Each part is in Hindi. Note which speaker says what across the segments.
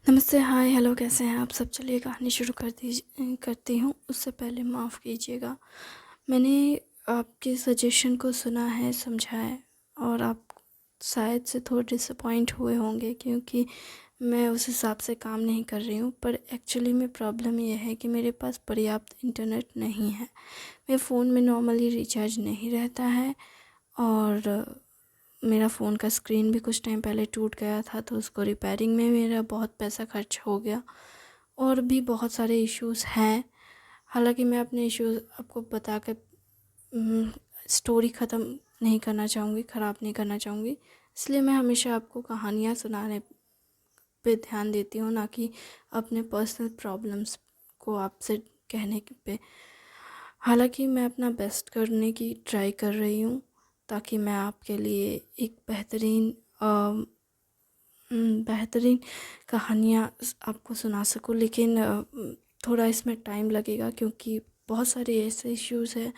Speaker 1: नमस्ते, हाय, हेलो, कैसे हैं आप सब? चलिए कहानी शुरू करती हूँ। उससे पहले माफ़ कीजिएगा। मैंने आपके सजेशन को सुना है, समझा है और आप शायद से थोड़े डिसअपॉइंट हुए होंगे क्योंकि मैं उस हिसाब से काम नहीं कर रही हूँ। पर एक्चुअली में प्रॉब्लम ये है कि मेरे पास पर्याप्त इंटरनेट नहीं है। मेरे फ़ोन में नॉर्मली रिचार्ज नहीं रहता है और मेरा फ़ोन का स्क्रीन भी कुछ टाइम पहले टूट गया था, तो उसको रिपेयरिंग में मेरा बहुत पैसा खर्च हो गया और भी बहुत सारे इश्यूज़ हैं। हालांकि मैं अपने इश्यूज़ आपको बता कर स्टोरी ख़त्म नहीं करना चाहूँगी, ख़राब नहीं करना चाहूँगी, इसलिए मैं हमेशा आपको कहानियाँ सुनाने पे ध्यान देती हूँ, ना कि अपने पर्सनल प्रॉब्लम्स को आपसे कहने पे। हालांकि मैं अपना बेस्ट करने की ट्राई कर रही हूँ ताकि मैं आपके लिए एक बेहतरीन कहानियाँ आपको सुना सकूँ। लेकिन थोड़ा इसमें टाइम लगेगा क्योंकि बहुत सारे ऐसे इश्यूज़ हैं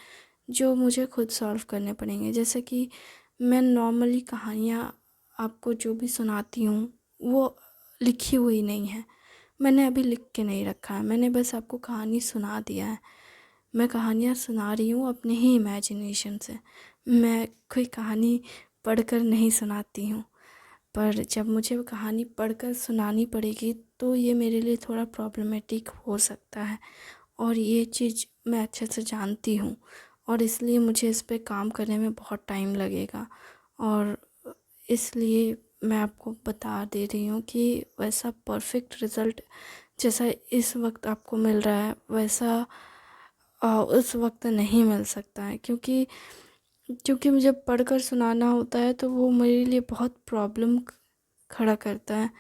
Speaker 1: जो मुझे खुद सॉल्व करने पड़ेंगे। जैसे कि मैं नॉर्मली कहानियाँ आपको जो भी सुनाती हूँ वो लिखी हुई नहीं है, मैंने अभी लिख के नहीं रखा है, मैंने बस आपको कहानी सुना दिया है। मैं कहानियाँ सुना रही हूँ अपने ही इमेजिनेशन से। मैं कोई कहानी पढ़कर नहीं सुनाती हूँ, पर जब मुझे वो कहानी पढ़कर सुनानी पड़ेगी तो ये मेरे लिए थोड़ा प्रॉब्लमेटिक हो सकता है और ये चीज़ मैं अच्छे से जानती हूँ और इसलिए मुझे इस पे काम करने में बहुत टाइम लगेगा। और इसलिए मैं आपको बता दे रही हूँ कि वैसा परफेक्ट रिज़ल्ट जैसा इस वक्त आपको मिल रहा है वैसा उस वक्त नहीं मिल सकता है, क्योंकि मुझे पढ़कर सुनाना होता है तो वो मेरे लिए बहुत प्रॉब्लम खड़ा करता है।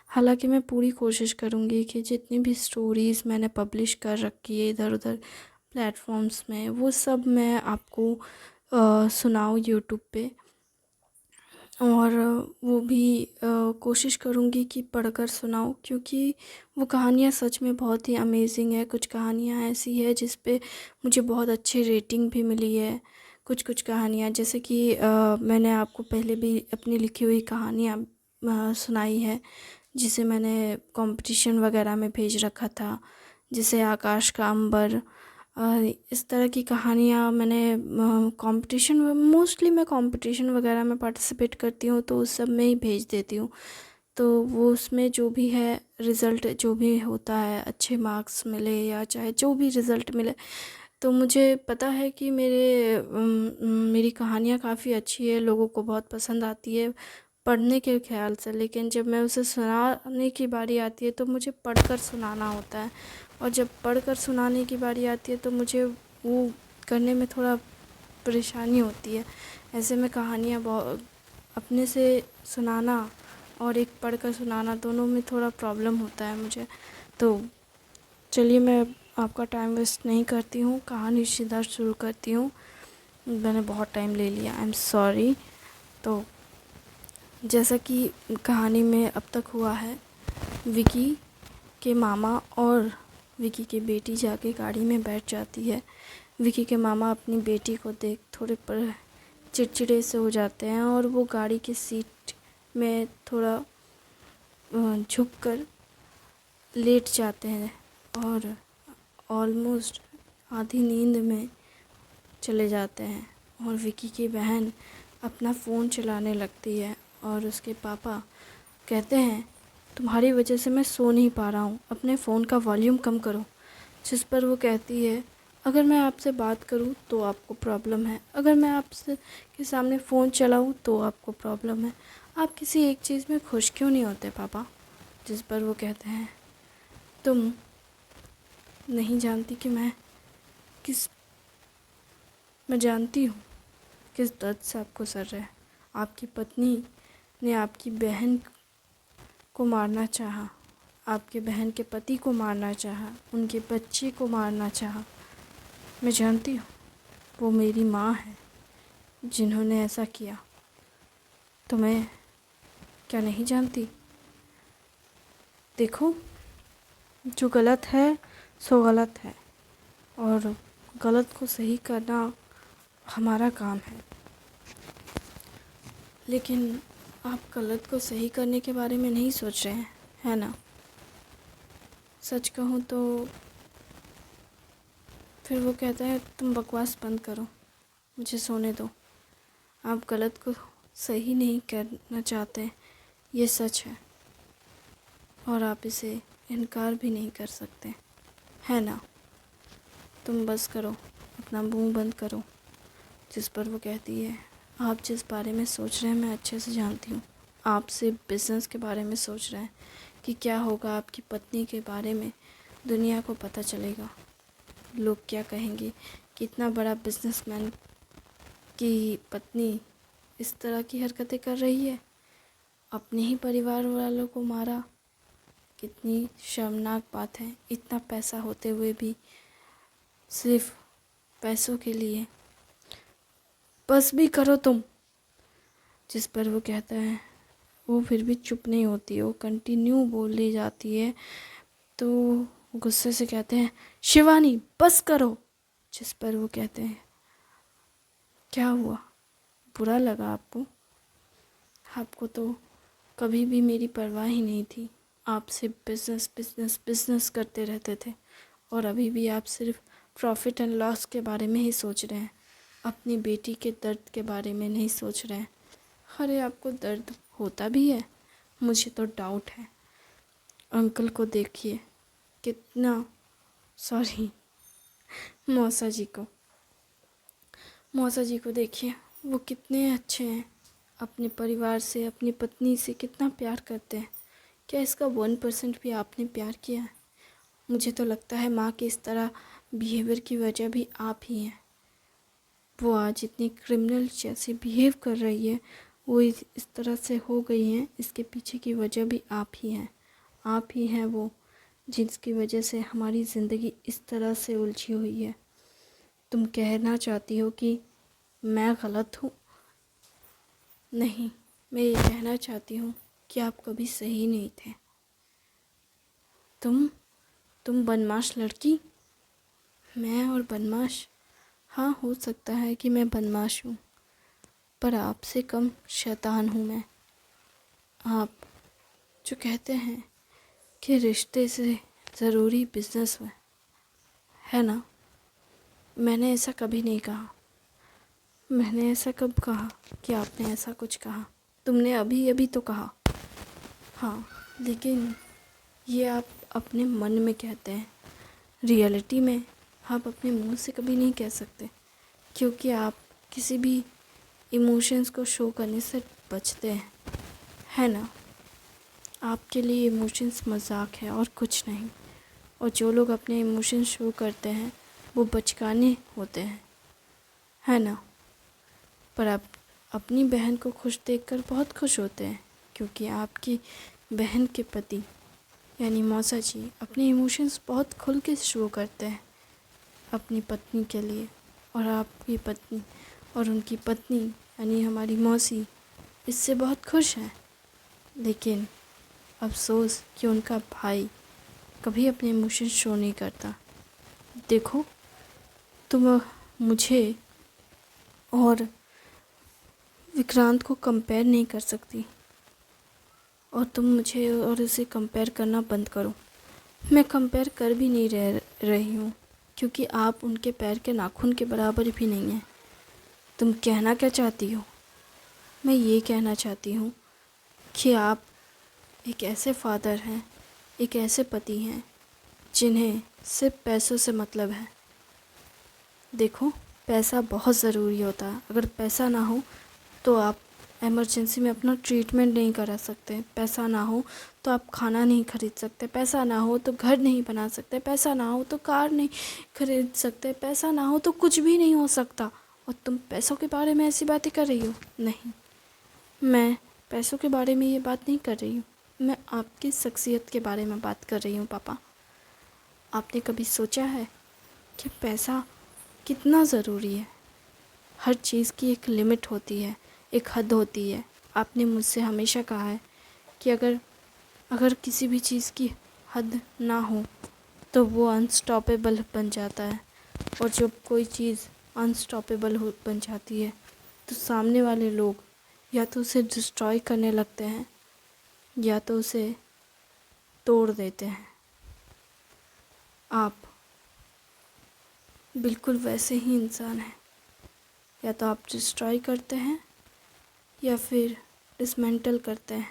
Speaker 1: हालांकि मैं पूरी कोशिश करूँगी कि जितनी भी स्टोरीज़ मैंने पब्लिश कर रखी है इधर उधर प्लेटफॉर्म्स में, वो सब मैं आपको सुनाऊँ यूट्यूब पे। और वो भी कोशिश करूँगी कि पढ़कर सुनाऊँ, क्योंकि वो कहानियाँ सच में बहुत ही अमेजिंग है। कुछ कहानियाँ ऐसी है जिस पे मुझे बहुत अच्छी रेटिंग भी मिली है। कुछ कुछ कहानियाँ जैसे कि मैंने आपको पहले भी अपनी लिखी हुई कहानियाँ सुनाई है जिसे मैंने कंपटीशन वगैरह में भेज रखा था, जिसे आकाश का अंबर। इस तरह की कहानियाँ मैंने कंपटीशन मोस्टली मैं कंपटीशन वगैरह में पार्टिसिपेट करती हूँ तो उस सब में ही भेज देती हूँ। तो वो उसमें जो भी है रिज़ल्ट जो भी होता है, अच्छे मार्क्स मिले या चाहे जो भी रिज़ल्ट मिले, तो मुझे पता है कि मेरी कहानियाँ काफ़ी अच्छी है, लोगों को बहुत पसंद आती है पढ़ने के ख्याल से। लेकिन जब मैं उसे सुनाने की बारी आती है तो मुझे पढ़कर सुनाना होता है, और जब पढ़कर सुनाने की बारी आती है तो मुझे वो करने में थोड़ा परेशानी होती है। ऐसे में कहानियाँ बहुत अपने से सुनाना और एक पढ़कर सुनाना दोनों में थोड़ा प्रॉब्लम होता है मुझे। तो चलिए मैं आपका टाइम वेस्ट नहीं करती हूँ, कहानी सीधा शुरू करती हूँ। मैंने बहुत टाइम ले लिया, आई एम सॉरी। तो जैसा कि कहानी में अब तक हुआ है, विकी के मामा और विकी की बेटी जाके गाड़ी में बैठ जाती है। विकी के मामा अपनी बेटी को देख थोड़े पर चिड़चिड़े से हो जाते हैं और वो गाड़ी की सीट में थोड़ा झुक कर लेट जाते हैं और ऑलमोस्ट आधी नींद में चले जाते हैं। और विकी की बहन अपना फ़ोन चलाने लगती है और उसके पापा कहते हैं, तुम्हारी वजह से मैं सो नहीं पा रहा हूँ, अपने फ़ोन का वॉल्यूम कम करो। जिस पर वो कहती है, अगर मैं आपसे बात करूँ तो आपको प्रॉब्लम है, अगर मैं आपसे के सामने फ़ोन चलाऊँ तो आपको प्रॉब्लम है, आप किसी एक चीज़ में खुश क्यों नहीं होते पापा? जिस पर वो कहते हैं, तुम नहीं जानती कि किस मैं जानती हूँ किस दर्द से आपको सर रहा है। आपकी पत्नी ने आपकी बहन को मारना चाहा, आपके बहन के पति को मारना चाहा, उनके बच्चे को मारना चाहा। मैं जानती हूँ वो मेरी माँ है जिन्होंने ऐसा किया। तो मैं क्या नहीं जानती? देखो, जो गलत है सो गलत है और गलत को सही करना हमारा काम है। लेकिन आप गलत को सही करने के बारे में नहीं सोच रहे हैं, है ना? सच कहूँ तो फिर वो कहता है तुम बकवास बंद करो, मुझे सोने दो। आप गलत को सही नहीं करना चाहते, ये सच है, और आप इसे इनकार भी नहीं कर सकते, है ना। तुम बस करो, अपना मुंह बंद करो। जिस पर वो कहती है आप जिस बारे में सोच रहे हैं मैं अच्छे से जानती हूँ। आप सिर्फ बिज़नेस के बारे में सोच रहे हैं कि क्या होगा आपकी पत्नी के बारे में, दुनिया को पता चलेगा, लोग क्या कहेंगे कि इतना बड़ा बिजनेसमैन की पत्नी इस तरह की हरकतें कर रही है, अपने ही परिवार वालों को मारा। कितनी शर्मनाक बात है, इतना पैसा होते हुए भी सिर्फ पैसों के लिए। बस भी करो तुम। जिस पर वो कहता है, वो फिर भी चुप नहीं होती, वो कंटिन्यू बोली जाती है। तो गुस्से से कहते हैं शिवानी बस करो। जिस पर वो कहते हैं क्या हुआ, बुरा लगा आपको? आपको तो कभी भी मेरी परवाह ही नहीं थी, आप सिर्फ बिज़नेस बिज़नेस बिज़नेस करते रहते थे, और अभी भी आप सिर्फ प्रॉफिट एंड लॉस के बारे में ही सोच रहे हैं, अपनी बेटी के दर्द के बारे में नहीं सोच रहे हैं। अरे आपको दर्द होता भी है, मुझे तो डाउट है। अंकल को देखिए कितना, सॉरी मौसा जी को देखिए, वो कितने अच्छे हैं, अपने परिवार से अपनी पत्नी से कितना प्यार करते हैं। क्या इसका 1% भी आपने प्यार किया है? मुझे तो लगता है माँ के इस तरह बिहेवियर की वजह भी आप ही हैं। वो आज इतनी क्रिमिनल जैसे बिहेव कर रही है, वो इस तरह से हो गई हैं, इसके पीछे की वजह भी आप ही हैं। आप ही हैं वो जिसकी वजह से हमारी ज़िंदगी इस तरह से उलझी हुई है। तुम कहना चाहती हो कि मैं गलत हूँ? नहीं, मैं ये कहना चाहती हूँ कि आप कभी सही नहीं थे। तुम बदमाश लड़की। मैं और बदमाश? हाँ, हो सकता है कि मैं बदमाश हूँ, पर आपसे कम शैतान हूँ मैं। आप जो कहते हैं कि रिश्ते से ज़रूरी बिज़नेस है ना, मैंने ऐसा कभी नहीं कहा। मैंने ऐसा कब कहा कि आपने ऐसा कुछ कहा? तुमने अभी अभी तो कहा। हाँ, लेकिन ये आप अपने मन में कहते हैं, रियलिटी में आप अपने मुंह से कभी नहीं कह सकते, क्योंकि आप किसी भी इमोशंस को शो करने से बचते हैं, है ना। आपके लिए इमोशंस मजाक है और कुछ नहीं, और जो लोग अपने इमोशंस शो करते हैं वो बचकाने होते हैं, है ना। पर आप अपनी बहन को खुश देखकर बहुत खुश होते हैं, क्योंकि आपकी बहन के पति यानी मौसा जी अपने इमोशंस बहुत खुल के शो करते हैं अपनी पत्नी के लिए, और आपकी पत्नी और उनकी पत्नी यानी हमारी मौसी इससे बहुत खुश हैं। लेकिन अफसोस कि उनका भाई कभी अपने इमोशंस शो नहीं करता। देखो, तुम मुझे और विक्रांत को कंपेयर नहीं कर सकती, और तुम मुझे और उसे कंपेयर करना बंद करो। मैं कंपेयर कर भी नहीं रही हूँ, क्योंकि आप उनके पैर के नाखून के बराबर भी नहीं हैं। तुम कहना क्या चाहती हो? मैं ये कहना चाहती हूँ कि आप एक ऐसे फादर हैं, एक ऐसे पति हैं जिन्हें सिर्फ पैसों से मतलब है। देखो, पैसा बहुत ज़रूरी होता है। अगर पैसा ना हो तो आप इमरजेंसी में अपना ट्रीटमेंट नहीं करा सकते, पैसा ना हो तो आप खाना नहीं खरीद सकते, पैसा ना हो तो घर नहीं बना सकते, पैसा ना हो तो कार नहीं खरीद सकते, पैसा ना हो तो कुछ भी नहीं हो सकता। और तुम पैसों के बारे में ऐसी बातें कर रही हो? नहीं, मैं पैसों के बारे में ये बात नहीं कर रही हूँ, मैं आपकी शख्सियत के बारे में बात कर रही हूँ। पापा, आपने कभी सोचा है कि पैसा कितना ज़रूरी है? हर चीज़ की एक लिमिट होती है, एक हद होती है। आपने मुझसे हमेशा कहा है कि अगर किसी भी चीज़ की हद ना हो तो वो अनस्टॉपेबल बन जाता है, और जब कोई चीज़ अनस्टॉपेबल बन जाती है तो सामने वाले लोग या तो उसे डिस्ट्रॉय करने लगते हैं या तो उसे तोड़ देते हैं। आप बिल्कुल वैसे ही इंसान हैं। या तो आप डिस्ट्रॉय करते हैं या फिर डिसमेंटल करते हैं,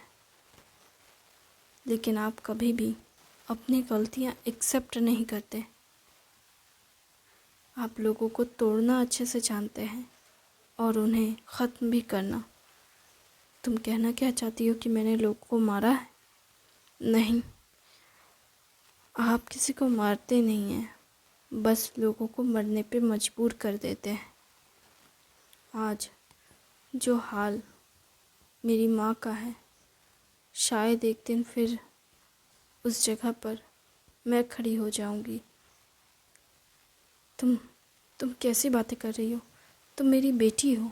Speaker 1: लेकिन आप कभी भी अपनी गलतियां एक्सेप्ट नहीं करते। आप लोगों को तोड़ना अच्छे से जानते हैं और उन्हें ख़त्म भी करना। तुम कहना क्या चाहती हो कि मैंने लोगों को मारा है? नहीं, आप किसी को मारते नहीं हैं, बस लोगों को मरने पे मजबूर कर देते हैं। आज जो हाल मेरी माँ का है, शायद एक दिन फिर उस जगह पर मैं खड़ी हो जाऊंगी। तुम कैसी बातें कर रही हो? तुम मेरी बेटी हो,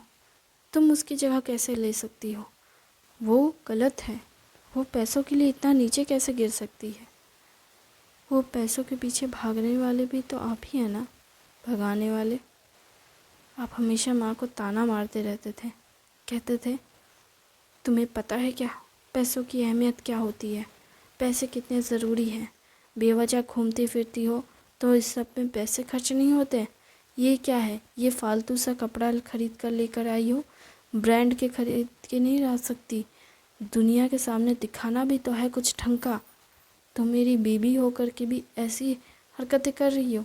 Speaker 1: तुम उसकी जगह कैसे ले सकती हो? वो गलत है। वो पैसों के लिए इतना नीचे कैसे गिर सकती है? वो पैसों के पीछे भागने वाले भी तो आप ही हैं ना, भगाने वाले। आप हमेशा माँ को ताना मारते रहते थे, कहते थे तुम्हें पता है क्या पैसों की अहमियत क्या होती है, पैसे कितने ज़रूरी हैं। बेवजह घूमती फिरती हो तो इस सब में पैसे खर्च नहीं होते। ये क्या है, ये फालतू सा कपड़ा खरीद कर लेकर आई हो, ब्रांड के खरीद के नहीं रह सकती। दुनिया के सामने दिखाना भी तो है कुछ ढंग का। तो मेरी बीबी होकर के भी ऐसी हरकतें कर रही हो।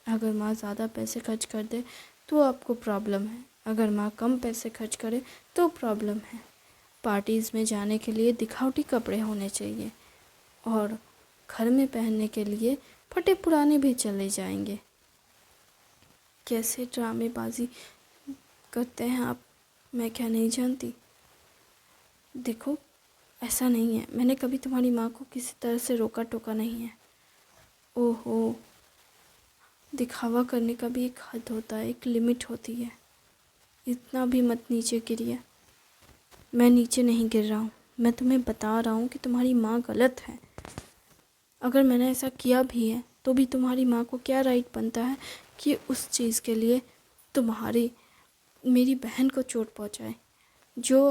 Speaker 1: अगर माँ ज़्यादा पैसे खर्च कर दे तो आपको प्रॉब्लम है, अगर माँ कम पैसे खर्च करे तो प्रॉब्लम है। पार्टीज़ में जाने के लिए दिखावटी कपड़े होने चाहिए और घर में पहनने के लिए फटे पुराने भी चले जाएंगे। कैसे ड्रामेबाजी करते हैं आप, मैं क्या नहीं जानती? देखो, ऐसा नहीं है, मैंने कभी तुम्हारी माँ को किसी तरह से रोका टोका नहीं है। ओहो, दिखावा करने का भी एक हद होता है, एक लिमिट होती है। इतना भी मत नीचे गिरिए। मैं नीचे नहीं गिर रहा हूँ, मैं तुम्हें बता रहा हूँ कि तुम्हारी माँ गलत है। अगर मैंने ऐसा किया भी है तो भी तुम्हारी माँ को क्या राइट बनता है कि उस चीज़ के लिए मेरी बहन को चोट पहुँचाए। जो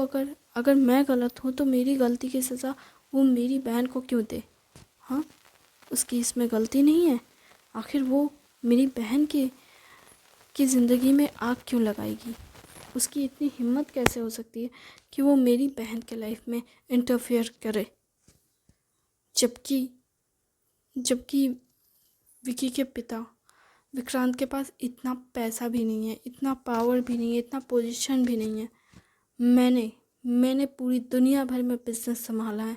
Speaker 1: अगर मैं गलत हूँ तो मेरी गलती की सज़ा वो मेरी बहन को क्यों दे? हाँ, उसकी इसमें गलती नहीं है। आखिर वो मेरी बहन की ज़िंदगी में आग क्यों लगाएगी? उसकी इतनी हिम्मत कैसे हो सकती है कि वो मेरी बहन के लाइफ में इंटरफेयर करे? जबकि विकी के पिता विक्रांत के पास इतना पैसा भी नहीं है, इतना पावर भी नहीं है, इतना पोजीशन भी नहीं है। मैंने पूरी दुनिया भर में बिजनेस संभाला है।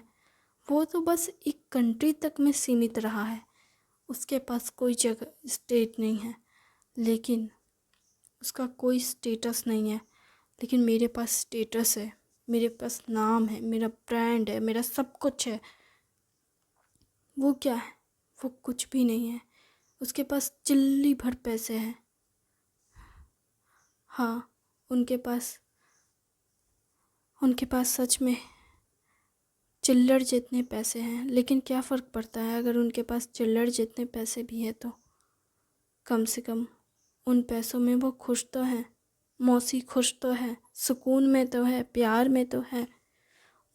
Speaker 1: वो तो बस एक कंट्री तक में सीमित रहा है। उसके पास कोई जगह स्टेट नहीं है, लेकिन उसका कोई स्टेटस नहीं है। लेकिन मेरे पास स्टेटस है, मेरे पास नाम है, मेरा ब्रांड है, मेरा सब कुछ है। वो क्या है? वो कुछ भी नहीं है। उसके पास चिल्ली भर पैसे हैं। हाँ, उनके पास सच में चिल्लड़ जितने पैसे हैं, लेकिन क्या फ़र्क पड़ता है अगर उनके पास चिल्लड़ जितने पैसे भी हैं तो कम से कम उन पैसों में वो खुश तो हैं। मौसी खुश तो है, सुकून में तो है, प्यार में तो है।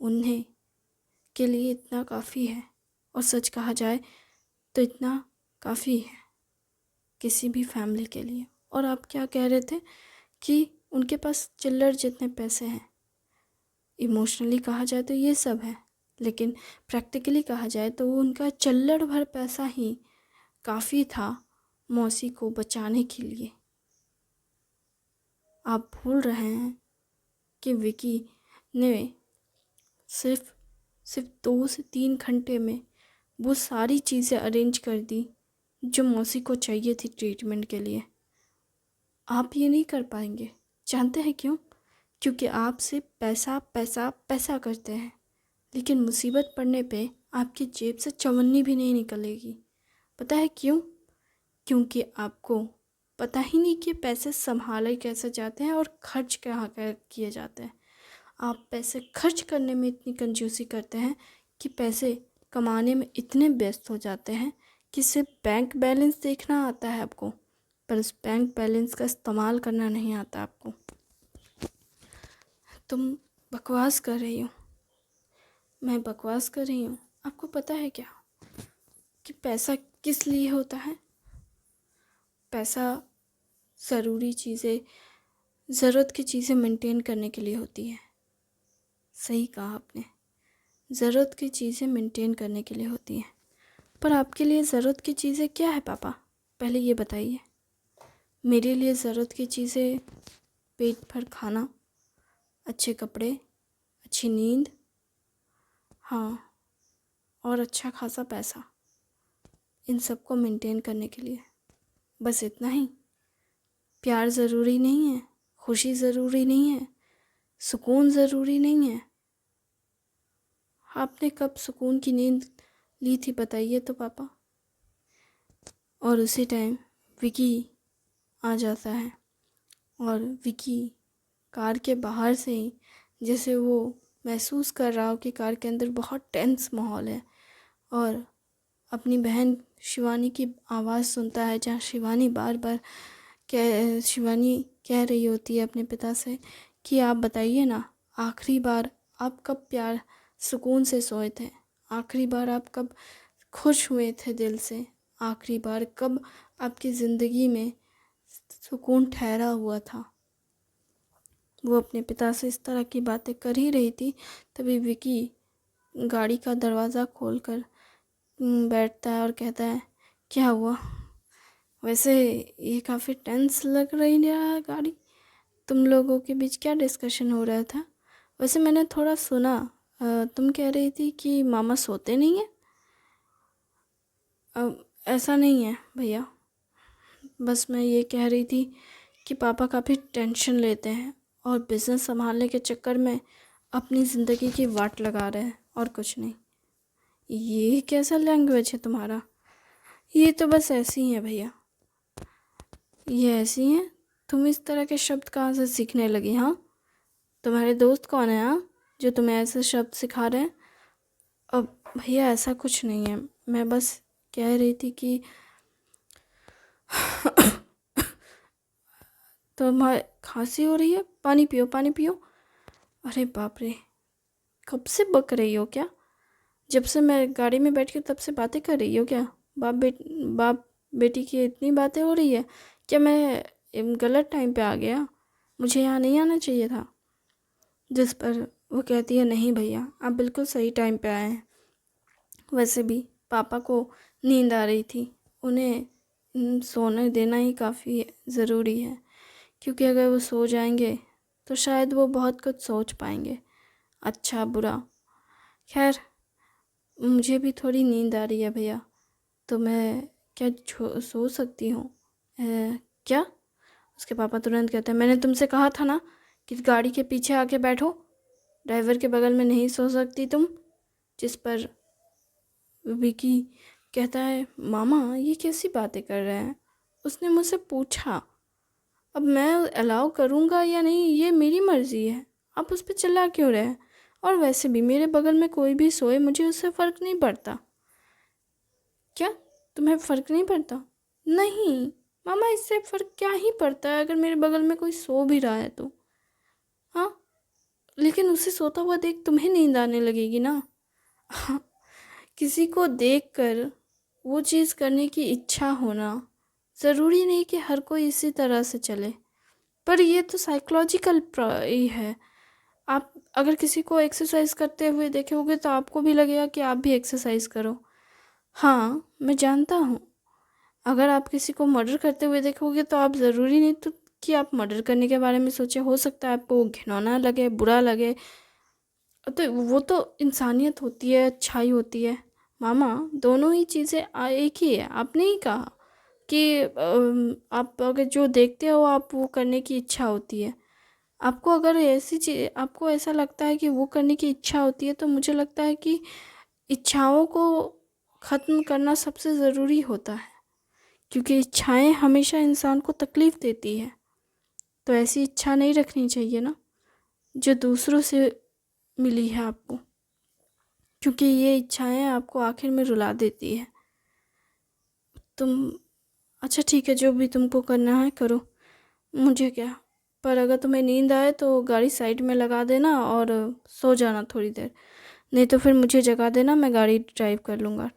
Speaker 1: उन्हें के लिए इतना काफ़ी है। और सच कहा जाए तो इतना काफ़ी है किसी भी फैमिली के लिए। और आप क्या कह रहे थे कि उनके पास चिल्लड़ जितने पैसे हैं? इमोशनली कहा जाए तो ये सब है, लेकिन प्रैक्टिकली कहा जाए तो उनका चिल्लड़ भर पैसा ही काफ़ी था मौसी को बचाने के लिए। आप भूल रहे हैं कि विकी ने सिर्फ 2 से 3 घंटे में वो सारी चीज़ें अरेंज कर दी जो मौसी को चाहिए थी ट्रीटमेंट के लिए। आप ये नहीं कर पाएंगे, जानते हैं क्यों? क्योंकि आप सिर्फ पैसा पैसा पैसा करते हैं, लेकिन मुसीबत पड़ने पे आपकी जेब से चवन्नी भी नहीं निकलेगी। पता है क्यों? क्योंकि आपको पता ही नहीं कि पैसे संभाले कैसे जाते हैं और खर्च कहाँ किए जाते हैं। आप पैसे खर्च करने में इतनी कंजूसी करते हैं कि पैसे कमाने में इतने व्यस्त हो जाते हैं कि सिर्फ बैंक बैलेंस देखना आता है आपको, पर उस बैंक बैलेंस का इस्तेमाल करना नहीं आता आपको। तुम बकवास कर रही हो। मैं बकवास कर रही हूँ? आपको पता है क्या कि पैसा किस लिए होता है? पैसा ज़रूरी चीज़ें, ज़रूरत की चीज़ें मेंटेन करने के लिए होती है। सही कहा आपने, ज़रूरत की चीज़ें मेंटेन करने के लिए होती हैं। पर आपके लिए ज़रूरत की चीज़ें क्या है पापा? पहले ये बताइए। मेरे लिए ज़रूरत की चीज़ें पेट भर खाना, अच्छे कपड़े, अच्छी नींद, हाँ, और अच्छा खासा पैसा, इन सब को मेंटेन करने के लिए। बस इतना ही? प्यार ज़रूरी नहीं है, खुशी ज़रूरी नहीं है, सुकून ज़रूरी नहीं है? आपने कब सुकून की नींद ली थी बताइए तो पापा? और उसी टाइम विकी आ जाता है और विकी कार के बाहर से ही, जैसे वो महसूस कर रहा हो कि कार के अंदर बहुत टेंस माहौल है, और अपनी बहन शिवानी की आवाज़ सुनता है, जहाँ शिवानी कह रही होती है अपने पिता से कि आप बताइए ना, आखिरी बार आप कब प्यार सुकून से सोए थे? आखिरी बार आप कब खुश हुए थे दिल से? आखिरी बार कब आपकी ज़िंदगी में सुकून ठहरा हुआ था? वो अपने पिता से इस तरह की बातें कर ही रही थी, तभी विकी गाड़ी का दरवाज़ा खोलकर बैठता है और कहता है, क्या हुआ? वैसे ये काफ़ी टेंस लग रही है गाड़ी। तुम लोगों के बीच क्या डिस्कशन हो रहा था? वैसे मैंने थोड़ा सुना, तुम कह रही थी कि मामा सोते नहीं हैं। ऐसा नहीं है भैया, बस मैं ये कह रही थी कि पापा काफ़ी टेंशन लेते हैं और बिज़नेस संभालने के चक्कर में अपनी ज़िंदगी की वाट लगा रहे हैं, और कुछ नहीं। ये कैसा लैंग्वेज है तुम्हारा? ये तो बस ऐसी ही है भैया, ये ऐसी हैं। तुम इस तरह के शब्द कहाँ से सीखने लगी? हाँ, तुम्हारे दोस्त कौन है हाँ, जो तुम्हें ऐसे शब्द सिखा रहे हैं? अब भैया ऐसा कुछ नहीं है, मैं बस कह रही थी कि तुम्हारे खांसी हो रही है, पानी पियो पानी पियो। अरे बाप रे, कब से बक रही हो क्या? जब से मैं गाड़ी में बैठ के तब से बातें कर रही हो क्या? बाप बेटी की इतनी बातें हो रही है क्या? मैं गलत टाइम पे आ गया? मुझे यहाँ नहीं आना चाहिए था। जिस पर वो कहती है, नहीं भैया आप बिल्कुल सही टाइम पे आए हैं। वैसे भी पापा को नींद आ रही थी, उन्हें सोने देना ही काफ़ी ज़रूरी है, क्योंकि अगर वो सो जाएंगे तो शायद वो बहुत कुछ सोच पाएंगे, अच्छा बुरा। खैर, मुझे भी थोड़ी नींद आ रही है भैया, तो मैं क्या सो सकती हूँ? क्या? उसके पापा तुरंत कहते हैं, मैंने तुमसे कहा था ना कि गाड़ी के पीछे आके बैठो, ड्राइवर के बगल में नहीं सो सकती तुम। जिस पर विकी कहता है, मामा ये कैसी बातें कर रहे हैं? उसने मुझसे पूछा, अब मैं अलाउ करूँगा या नहीं ये मेरी मर्ज़ी है, आप उस पर चिल्ला क्यों रहे हैं? और वैसे भी मेरे बगल में कोई भी सोए मुझे उससे फ़र्क नहीं पड़ता। क्या तुम्हें फ़र्क नहीं पड़ता? नहीं मामा, इससे फ़र्क क्या ही पड़ता है अगर मेरे बगल में कोई सो भी रहा है तो। हाँ, लेकिन उसे सोता हुआ देख तुम्हें नींद आने लगेगी ना। हाँ, किसी को देखकर वो चीज़ करने की इच्छा होना ज़रूरी नहीं कि हर कोई इसी तरह से चले, पर ये तो साइकोलॉजिकल ही है। आप अगर किसी को एक्सरसाइज करते हुए देखे होगे तो आपको भी लगेगा कि आप भी एक्सरसाइज करो। हाँ मैं जानता हूँ, अगर आप किसी को मर्डर करते हुए देखोगे तो आप ज़रूरी नहीं तो कि आप मर्डर करने के बारे में सोचे, हो सकता है आपको घिनौना लगे, बुरा लगे, तो वो तो इंसानियत होती है, अच्छाई होती है। मामा दोनों ही चीज़ें एक ही है। आपने ही कहा कि आप अगर जो देखते हो आप वो करने की इच्छा होती है। आपको अगर ऐसी चीज़, आपको ऐसा लगता है कि वो करने की इच्छा होती है, तो मुझे लगता है कि इच्छाओं को ख़त्म करना सबसे ज़रूरी होता है, क्योंकि इच्छाएं हमेशा इंसान को तकलीफ़ देती है। तो ऐसी इच्छा नहीं रखनी चाहिए ना जो दूसरों से मिली है आपको, क्योंकि ये इच्छाएं आपको आखिर में रुला देती है। तुम अच्छा ठीक है, जो भी तुमको करना है करो, मुझे क्या। पर अगर तुम्हें नींद आए तो गाड़ी साइड में लगा देना और सो जाना थोड़ी देर, नहीं तो फिर मुझे जगा देना, मैं गाड़ी ड्राइव कर लूँगा।